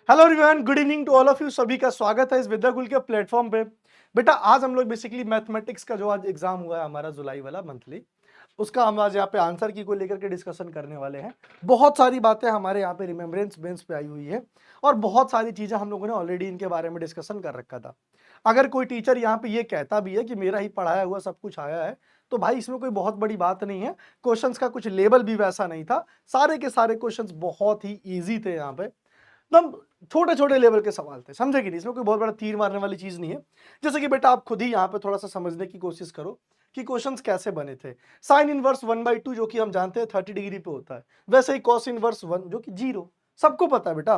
Hello everyone, good evening to all of you. सभी का स्वागत है इस विद्याकुल के प्लेटफॉर्म पे। बेटा आज हम लोग बेसिकली मैथमेटिक्स का जो आज एग्जाम हुआ है हमारा जुलाई वाला मंथली, उसका हम आज यहाँ पे आंसर की को लेकर के डिस्कशन करने वाले हैं। बहुत सारी बातें हमारे यहाँ पे रिमेम्बरेंस बेंच पे आई हुई है और बहुत सारी चीजें हम लोगों ने ऑलरेडी इनके बारे में डिस्कशन कर रखा था। अगर कोई टीचर यहाँ पे ये कहता भी है कि मेरा ही पढ़ाया हुआ सब कुछ आया है, तो भाई इसमें कोई बहुत बड़ी बात नहीं है। क्वेश्चंस का कुछ लेवल भी वैसा नहीं था, सारे के सारे क्वेश्चंस बहुत ही ईजी थे। यहाँ पे एकदम छोटे छोटे लेवल के सवाल थे, समझे कि नहीं? इसमें कोई बहुत बड़ा तीर मारने वाली चीज नहीं है। जैसे कि बेटा आप खुद ही यहाँ पे थोड़ा सा समझने की कोशिश करो कि क्वेश्चंस कैसे बने थे। साइन इनवर्स 1/2 जो कि हम जानते हैं 30 डिग्री पे होता है, वैसे ही कॉस इनवर्स 1 जो कि 0 सबको पता है बेटा।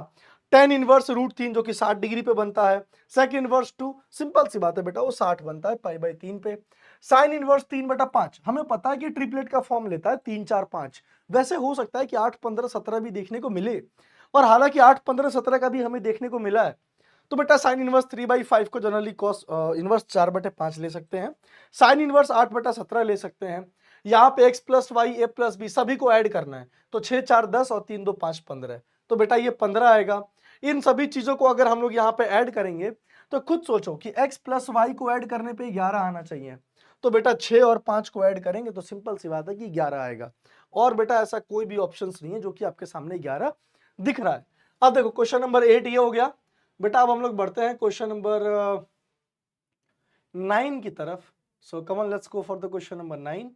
टेन इनवर्स √3 जो कि 60 डिग्री पे बनता है। सेक इनवर्स 2 सिंपल सी बात है बेटा, वो 60 बनता है पाई/3 पे। साइन इनवर्स 3/5 हमें पता है कि ट्रिपलेट का फॉर्म लेता है 3 4 5। वैसे हो सकता है कि 8 15 17 भी देखने को मिले, और हालांकि 8 15 17 का भी हमें देखने को मिला है। तो बेटा साइन इनवर्स 3/5 को जनरली कॉस इनवर्स 4/5 ले सकते हैं। साइन इनवर्स 8/17 ले सकते हैं। यहाँ पे x प्लस वाई ए प्लस बी सभी को ऐड करना है, तो 6 4 10 और 3 2 5 15। तो बेटा ये 15 आएगा। इन सभी चीजों को अगर हम लोग यहाँ पे ऐड करेंगे तो खुद सोचो कि x प्लस वाई को ऐड करने पे 11 आना चाहिए। तो बेटा 6 और 5 को ऐड करेंगे तो सिंपल सी बात है कि 11 आएगा। और बेटा ऐसा कोई भी ऑप्शंस नहीं है जो कि आपके सामने 11 दिख रहा है। अब देखो क्वेश्चन नंबर 8 ये हो गया बेटा। अब हम लोग बढ़ते हैं क्वेश्चन नंबर 9 की तरफ। So come on let's go for the question number 9।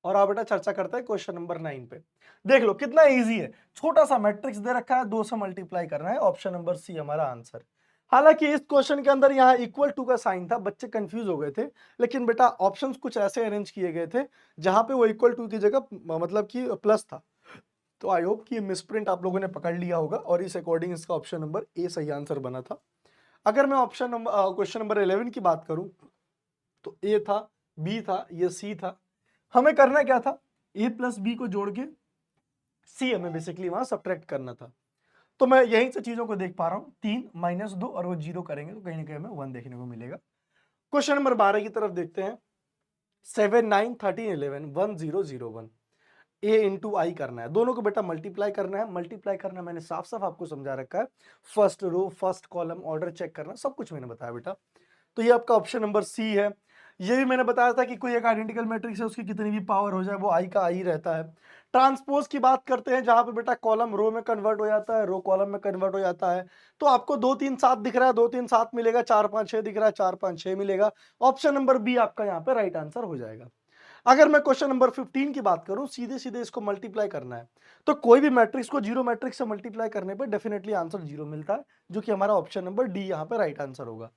और आप बेटा चर्चा करते हैं क्वेश्चन नंबर 9 पे। देख लो कितना इजी है, छोटा सा मैट्रिक्स दे रखा है, 2 से मल्टीप्लाई करना है। ऑप्शन नंबर सी हमारा आंसर। हालांकि इस क्वेश्चन के अंदर यहाँ इक्वल टू का साइन था, बच्चे कंफ्यूज हो गए थे, लेकिन बेटा ऑप्शंस कुछ ऐसे अरेंज किए गए थे जहां पे वो इक्वल टू की जगह मतलब कि प्लस था। तो आई होप कि ये मिसप्रिंट आप लोगों ने पकड़ लिया होगा और इस अकॉर्डिंग इसका ऑप्शन नंबर ए सही आंसर बना था। अगर मैं ऑप्शन नंबर क्वेश्चन नंबर 11 की बात करूं तो ए था, बी था, ये सी था। हमें करना क्या था, ए प्लस बी को जोड़ के सी हमें बेसिकली वहां सब्ट्रैक्ट करना था। तो मैं यहीं से चीजों को देख पा रहा हूं, 3 - 2 और वो 0 करेंगे तो कहीं ना कहीं हमें 1 देखने को मिलेगा। क्वेश्चन नंबर 12 की तरफ देखते हैं। 7 9 13 11 1 0 0 1 ए इंटू आई करना है, दोनों को बेटा मल्टीप्लाई करना है। मल्टीप्लाई करना मैंने साफ साफ आपको समझा रखा है, first row first column order check करना, सब कुछ मैंने बताया बेटा। तो ये आपका ऑप्शन नंबर सी है। ये भी मैंने बताया था कि कोई एक आइडेंटिकल मैट्रिक्स है, उसकी कितनी भी पावर हो जाए वो आई का आई रहता है। ट्रांसपोज की बात करते हैं जहां पे बेटा कॉलम रो में कन्वर्ट हो जाता है, रो कॉलम में कन्वर्ट हो जाता है। तो आपको 2 3 7 दिख रहा है, 2 3 7 मिलेगा, 4 5 6 दिख रहा है, 4 5 6 मिलेगा। ऑप्शन नंबर बी आपका यहाँ पे राइट आंसर हो जाएगा। अगर मैं क्वेश्चन नंबर 15 की बात करूं, सीधे सीधे इसको मल्टीप्लाई करना है, तो कोई भी मैट्रिक्स को जीरो मैट्रिक्स से मल्टीप्लाई करने पे डेफिनेटली आंसर 0 मिलता है, जो कि हमारा ऑप्शन नंबर डी यहाँ पे राइट आंसर होगा।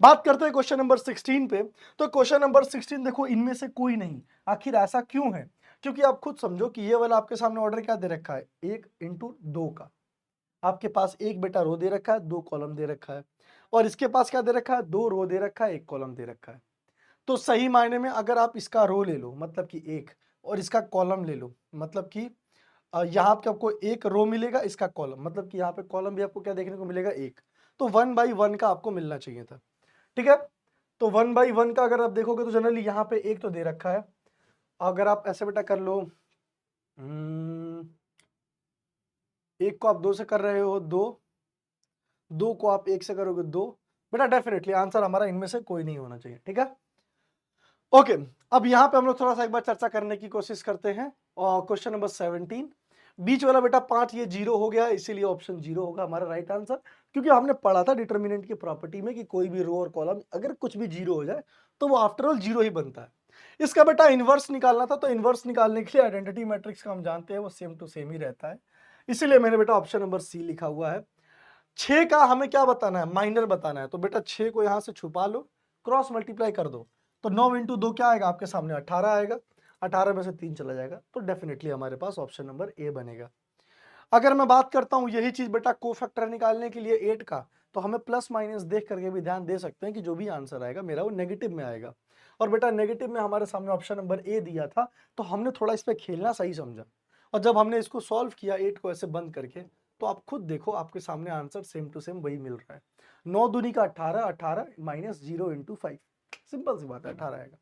बात करते हैं क्वेश्चन नंबर 16 पे। तो क्वेश्चन नंबर 16 देखो, इनमें से कोई नहीं। आखिर ऐसा क्यों है? क्योंकि आप खुद समझो कि ये वाला आपके सामने ऑर्डर क्या दे रखा है, 1 × 2 का। आपके पास एक बेटा रो दे रखा है, 2 कॉलम दे रखा है, और इसके पास क्या दे रखा है, 2 रो दे रखा है, 1 कॉलम दे रखा है। तो सही मायने में अगर आप इसका रो ले लो मतलब कि 1, और इसका कॉलम ले लो मतलब कि यहाँ पे आपको 1 रो मिलेगा, इसका कॉलम मतलब कि यहाँ पे कॉलम भी आपको क्या देखने को मिलेगा, 1। तो 1/1 का आपको मिलना चाहिए था, ठीक है। तो 1/1 का अगर आप देखोगे तो जनरली यहाँ पे 1 तो दे रखा है। अगर आप ऐसे बेटा कर लो, 1 को आप 2 से कर रहे हो, 2 को आप 1 से करोगे, 2। बेटा डेफिनेटली आंसर हमारा इनमें से कोई नहीं होना चाहिए, ठीक है। ओके, अब यहाँ पे हम लोग थोड़ा सा एक बार चर्चा करने की कोशिश करते हैं। और क्वेश्चन नंबर 17, बीच वाला बेटा 5 ये 0 हो गया, इसीलिए ऑप्शन 0 होगा हमारा राइट आंसर। क्योंकि हमने पढ़ा था डिटर्मिनेंट की प्रॉपर्टी में कि कोई भी रो और कॉलम अगर कुछ भी 0 हो जाए तो वो आफ्टर ऑल 0 ही बनता है। इसका बेटा इनवर्स निकालना था, तो इनवर्स निकालने के लिए आइडेंटिटी मैट्रिक्स का हम जानते हैं वो सेम टू सेम ही रहता है, इसीलिए मैंने बेटा ऑप्शन नंबर सी लिखा हुआ है। 6 का हमें क्या बताना है, माइनर बताना है, तो बेटा 6 को यहां से छुपा लो, क्रॉस मल्टीप्लाई कर दो, तो 9 × 2 क्या आएगा आपके सामने, 18 आएगा। 18 में से 3 चला जाएगा, तो डेफिनेटली हमारे पास ऑप्शन नंबर ए बनेगा। अगर मैं बात करता हूं यही चीज बेटा कोफैक्टर निकालने के लिए 8 का, तो हमें प्लस माइनस देख करके भी ध्यान दे सकते हैं कि जो भी आंसर आएगा मेरा वो नेगेटिव में आएगा। और बेटा नेगेटिव में हमारे सामने ऑप्शन नंबर ए दिया था, तो हमने थोड़ा इस पे खेलना सही समझा, और जब हमने इसको सॉल्व किया 8 को ऐसे बंद करके, तो आप खुद देखो आपके सामने आंसर सेम टू सेम वही मिल रहा है। 9 दूनी का 18, 18 - 0 × 5, सिंपल सी बात है, 18 आएगा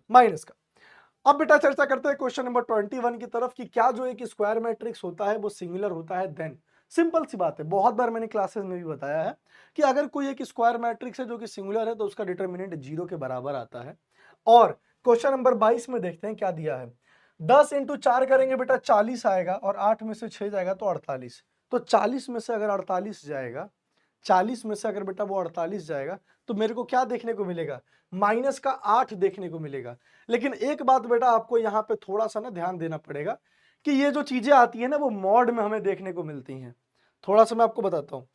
माइनस का। अब बेटा चर्चा करते हैं क्वेश्चन नंबर 21 की तरफ कि क्या जो एक स्क्वायर मैट्रिक्स होता है वो सिंगुलर होता है देन। सिंपल सी बात है, बहुत बार मैंने क्लासेस में भी बताया है कि अगर कोई एक स्क्वायर मैट्रिक्स है जो कि सिंगुलर है तो उसका डिटरमिनेंट 0 के बराबर आता है। और क्वेश्चन नंबर 22 में देखते हैं क्या दिया है। 10 इंटू 4 करेंगे बेटा 40 आएगा और 8 में से 6 जाएगा तो 48। तो 40 में से अगर 48 जाएगा, 40 में से अगर बेटा वो 48 जाएगा तो मेरे को क्या देखने को मिलेगा, माइनस का 8 देखने को मिलेगा। लेकिन एक बात बेटा आपको यहाँ पे थोड़ा सा ना ध्यान देना पड़ेगा कि ये जो चीजें आती है ना वो मॉड में हमें देखने को मिलती हैं। थोड़ा सा मैं आपको बताता हूँ,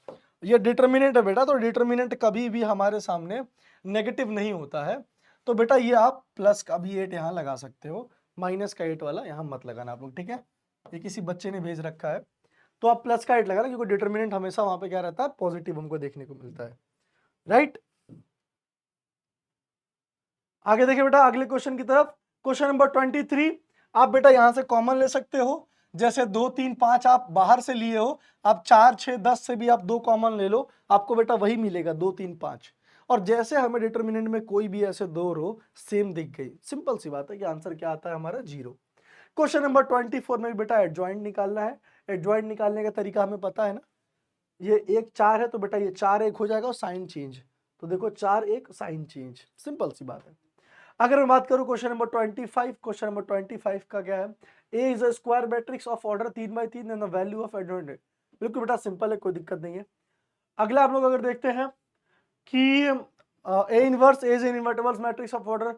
ये डिटर्मिनेंट है बेटा, तो डिटर्मिनेंट कभी भी हमारे सामने नेगेटिव नहीं होता है। तो बेटा ये आप प्लस का भी 8 यहाँ लगा सकते हो, माइनस का 8 वाला यहाँ मत लगाना आप लोग, ठीक है। ये किसी बच्चे ने भेज रखा है तो आप प्लस का 8 लगाना, क्योंकि डिटर्मिनेंट हमेशा वहां पे क्या रहता है, पॉजिटिव हमको देखने को मिलता है, राइट। आगे देखिए बेटा अगले क्वेश्चन की तरफ, क्वेश्चन नंबर 23। आप बेटा यहां से कॉमन ले सकते हो, जैसे 2 3 5 आप बाहर से लिए हो, आप 4 6 10 से भी आप 2 कॉमन ले लो, आपको बेटा वही मिलेगा 2 3 5। और जैसे हमें डिटर्मिनेंट में कोई भी ऐसे दो रो सेम दिख गई, सिंपल सी बात है कि आंसर क्या आता है हमारा 0। क्वेश्चन नंबर 24 में बेटा एडजॉइंट निकालना है। एडजॉइंट निकालने का तरीका हमें पता है ना, ये 1 4 है तो बेटा ये 4 1 हो जाएगा और साइन चेंज, तो देखो 4 1 साइन चेंज, सिंपल सी बात है। अगर मैं बात करूं क्वेश्चन नंबर 25, क्वेश्चन नंबर 25 का क्या है, A is a square matrix of order 3 by 3 and the value of adjoint. बिल्कुल बेटा सिंपल है, कोई दिक्कत नहीं है। अगला आप लोग अगर देखते हैं कि A inverse is an invertible matrix of order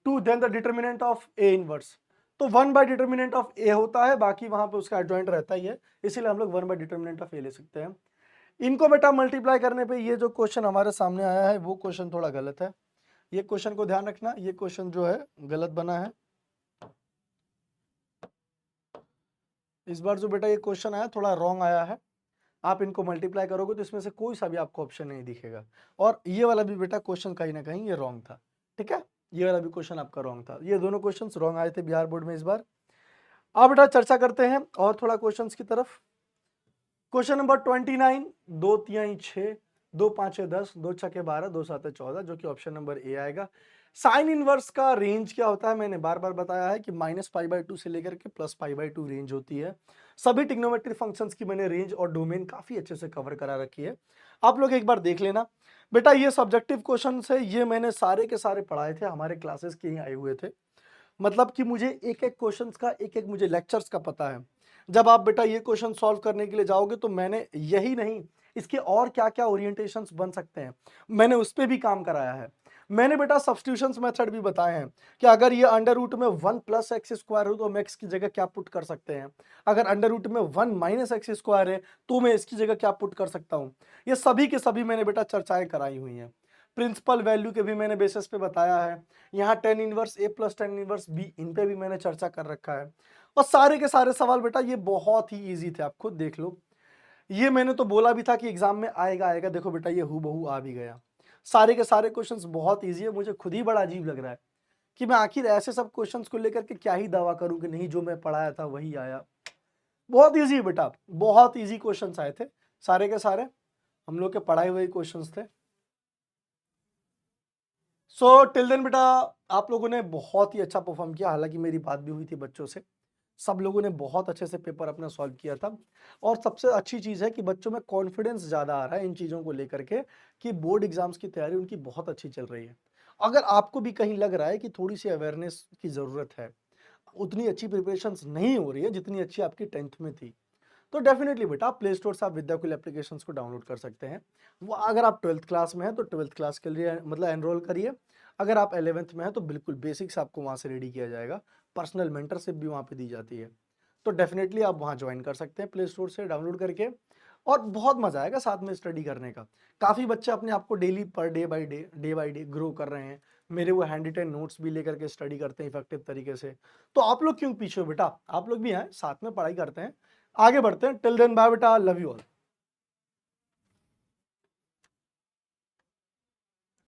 2 then the determinant of A inverse, तो 1 बाय डिटर्मिनेंट ऑफ ए होता है, बाकी वहां पे उसका एडजॉइंट रहता ही है, इसीलिए हम लोग 1 बाय डिटर्मिनेंट ऑफ ए ले सकते हैं। इनको बेटा मल्टीप्लाई करने पे ये जो क्वेश्चन हमारे सामने आया है वो क्वेश्चन थोड़ा गलत है, ये क्वेश्चन को ध्यान रखना, ये क्वेश्चन जो है गलत बना है। इस बार जो बेटा ये क्वेश्चन आया थोड़ा रॉन्ग आया है, आप इनको मल्टीप्लाई करोगे तो इसमें से कोई सा भी आपको ऑप्शन नहीं दिखेगा, और ये वाला भी बेटा क्वेश्चन कहीं ना कहीं ये रॉन्ग था, ठीक है। ये वाला भी क्वेश्चन आपका रॉन्ग था, ये दोनों क्वेश्चंस रॉन्ग आए थे बिहार बोर्ड में इस बार। अब बेटा चर्चा करते हैं और थोड़ा क्वेश्चंस की तरफ। क्वेश्चन नंबर 29, 2 3 6, 2 5 10, 2 6 12, 2 7 14, जो कि ऑप्शन नंबर ए आएगा। साइन इनवर्स का रेंज क्या होता है, मैंने बार बार बताया है कि -π/2 से लेकर के +π/2 रेंज होती है। सभी ट्रिग्नोमेट्री फंक्शंस की मैंने रेंज और डोमेन काफी अच्छे से कवर करा रखी है, आप लोग एक बार देख लेना। बेटा ये सब्जेक्टिव क्वेश्चन है, ये मैंने सारे के सारे पढ़ाए थे, हमारे क्लासेस के ही आए हुए थे, मतलब कि मुझे एक एक क्वेश्चंस का एक एक मुझे लेक्चर्स का पता है। जब आप बेटा ये क्वेश्चन सॉल्व करने के लिए जाओगे तो मैंने यही नहीं, इसके और क्या क्या ओरिएंटेशंस बन सकते हैं मैंने उस पर भी काम कराया है। मैंने बेटा सब्स्टिट्यूशंस मेथड भी बताए हैं कि अगर ये अंडर रूट में 1 + x² हो तो हम x की जगह क्या पुट कर सकते हैं, अगर अंडर रूट में 1 - x² है तो मैं इसकी जगह क्या पुट कर सकता हूं। ये सभी के सभी मैंने बेटा चर्चाएं कराई हुई हैं। प्रिंसिपल वैल्यू के भी मैंने बेसिस पे बताया है, यहाँ tan inverse a + tan inverse b, इन पे भी मैंने चर्चा कर रखा है। और सारे के सारे सवाल बेटा ये बहुत ही इजी थे, आप खुद देख लो, ये मैंने तो बोला भी था कि एग्जाम में आएगा आएगा, देखो बेटा ये हूबहू आ भी गया। सारे के सारे क्वेश्चंस बहुत इजी है, मुझे खुद ही बड़ा अजीब लग रहा है कि मैं आखिर ऐसे सब क्वेश्चंस को लेकर के क्या ही दावा करूं कि नहीं जो मैं पढ़ाया था वही आया। बहुत इजी है बेटा, बहुत इजी क्वेश्चंस आए थे, सारे के सारे हम लोग के पढ़ाए हुए क्वेश्चंस थे। सो टिल देन बेटा आप लोगों ने बहुत ही अच्छा परफॉर्म किया, हालांकि मेरी बात भी हुई थी बच्चों से, सब लोगों ने बहुत अच्छे से पेपर अपना सॉल्व किया था। और सबसे अच्छी चीज़ है कि बच्चों में कॉन्फिडेंस ज़्यादा आ रहा है इन चीज़ों को लेकर के कि बोर्ड एग्जाम्स की तैयारी उनकी बहुत अच्छी चल रही है। अगर आपको भी कहीं लग रहा है कि थोड़ी सी अवेयरनेस की ज़रूरत है, उतनी अच्छी प्रिपरेशंस नहीं हो रही है जितनी अच्छी आपकी 10th में थी, तो डेफिनेटली बेटा आप प्ले स्टोर से आप विद्याकुल एप्लीकेशंस को डाउनलोड कर सकते हैं। वो अगर आप 12th क्लास में हैं तो 12th क्लास के लिए मतलब एनरोल करिए, अगर आप 11th में हैं तो बिल्कुल बेसिक्स आपको वहाँ से रेडी किया जाएगा, पर्सनल मेंटरशिप भी वहाँ पे दी जाती है, तो डेफिनेटली आप वहाँ ज्वाइन कर सकते हैं प्ले स्टोर से डाउनलोड करके, और बहुत मजा आएगा साथ में स्टडी करने का। काफ़ी बच्चे अपने आप को daily per day by day grow कर रहे हैं, मेरे वो हैंड रिटन नोट्स भी लेकर के स्टडी करते हैं इफेक्टिव तरीके से। तो आप लोग क्यों पीछे हो बेटा, आप लोग भी हैं साथ में पढ़ाई करते हैं, आगे बढ़ते हैं। टिल देन बाय बेटा, लव यू ऑल।